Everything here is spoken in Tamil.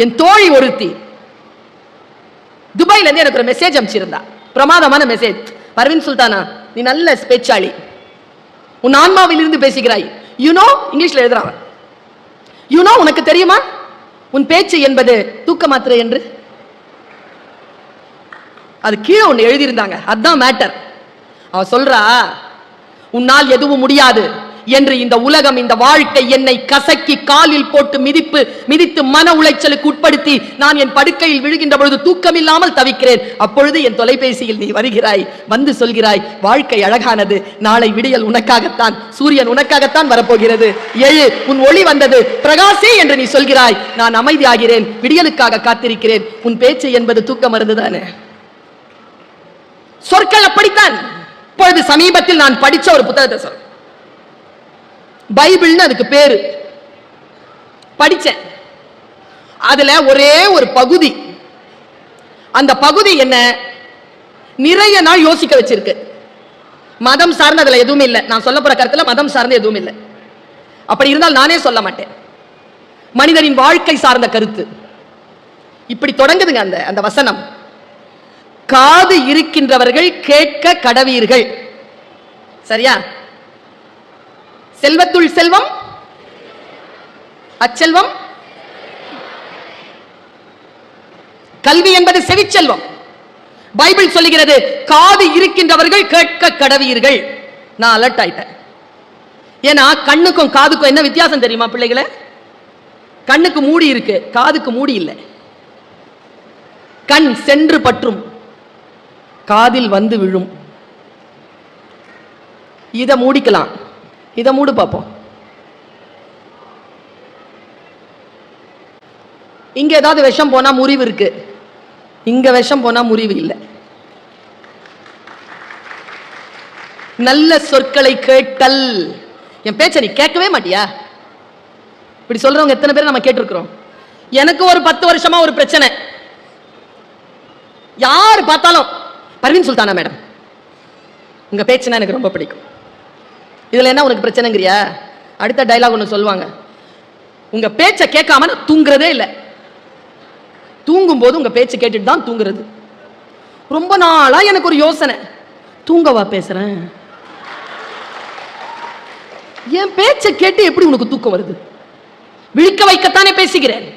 என் தோழி ஒருத்தி துபாயில இருந்து எனக்கு ஒரு மெசேஜ் அனுப்பிச்சிருந்தா, பிரமாதமான மெசேஜ். பர்வீன் சுல்தானா, நீ நல்ல பேச்சாளி, உன் ஆன்மாவில் இருந்து பேசுகிறாய். யூனோ, இங்கிலீஷ்ல எழுதுறாங்க, யூனோ உனக்கு தெரியுமா உன் பேச்சு என்பது தூக்க மாத்திரை என்று. அது கீழே ஒண்ணு எழுதியிருந்தாங்க, அதுதான் மேட்டர். அவ சொல்றா, உன்னால் எதுவும் முடியாது என்று இந்த உலகம், இந்த வாழ்க்கை என்னை கசக்கி காலில் போட்டு மிதித்து மன உளைச்சலுக்கு உட்படுத்தி நான் என் படுக்கையில் விழுகின்ற பொழுது தூக்கம் இல்லாமல் தவிக்கிறேன். அப்பொழுது என் தொலைபேசியில் நீ வருகிறாய், வந்து சொல்கிறாய், வாழ்க்கை அழகானது, நாளை விடியல் உனக்காகத்தான், சூரியன் உனக்காகத்தான் வரப்போகிறது, எழு, உன் ஒளி வந்தது, பிரகாசே என்று நீ சொல்கிறாய். நான் அமைதியாகிறேன், விடியலுக்காக காத்திருக்கிறேன். உன் பேச்சு என்பது தூக்க மருந்துதானே. சொற்கள் அப்படித்தான். இப்பொழுது சமீபத்தில் நான் படிச்ச ஒரு புத்தகத்தை சொல், பைபிள்னு அதுக்கு பேரு, படிச்சேன். அதுல ஒரே ஒரு பகுதி, அந்த பகுதி என்ன நிறைய நாள் யோசிக்க வச்சிருக்கு. மதம் சார்ந்து அதுல எதுவுமே இல்லை. நான் சொல்ல போற கருத்துல மதம் சார்ந்து எதுவும் இல்லை. அப்படி இருந்தால் நானே சொல்ல மாட்டேன். மனிதனின் வாழ்க்கை சார்ந்த கருத்து. இப்படி தொடங்குதுங்க அந்த வசனம். காது இருக்கின்றவர்கள் கேட்க கடவீர்கள். சரியா? செல்வத்துள் செல்வம், அச்செல்வம், கல்வி என்பது செவிச்செல்வம். பைபிள் சொல்லுகிறது, காது இருக்கின்றவர்கள் கேட்க கடவீர்கள். நான் அலர்ட் ஆயிட்டேன். ஏன்னா கண்ணுக்கும் காதுக்கும் என்ன வித்தியாசம் தெரியுமா பிள்ளைகளை? கண்ணுக்கு மூடி இருக்கு, காதுக்கு மூடி இல்லை. கண் சென்று பற்றும், காதில் வந்து விழும். இதை மூடிக்கலாம், இதை மூடு பார்ப்போம். இங்க ஏதாவது விஷம் போனா முறிவு இருக்கு, இங்க விஷம் போனா முறிவு இல்லை. நல்ல சொற்களை கேட்டல். என் பேச்ச நீ கேட்கவே மாட்டியா? இப்படி சொல்றவங்க எத்தனை பேர் நம்ம கேட்டிருக்கிறோம்? எனக்கு ஒரு 10 வருஷமா ஒரு பிரச்சனை. யார் பார்த்தாலும், பர்வீன் சுல்தானா மேடம் உங்க பேச்சுனா எனக்கு ரொம்ப பிடிக்கும், இதுல என்ன உனக்கு பிரச்சனைங்கிறியா? அடுத்த டைலாக் ஒன்று சொல்லுவாங்க, உங்க பேச்சை கேட்காம நான் தூங்குறதே இல்லை, தூங்கும் போது உங்க பேச்சு கேட்டுட்டு தான் தூங்குறது. ரொம்ப நாளா எனக்கு ஒரு யோசனை, தூங்கவா பேசுறேன்? என் பேச்சை கேட்டு எப்படி உனக்கு தூக்கம் வருது? விழிக்க வைக்கத்தானே பேசுகிறேன்.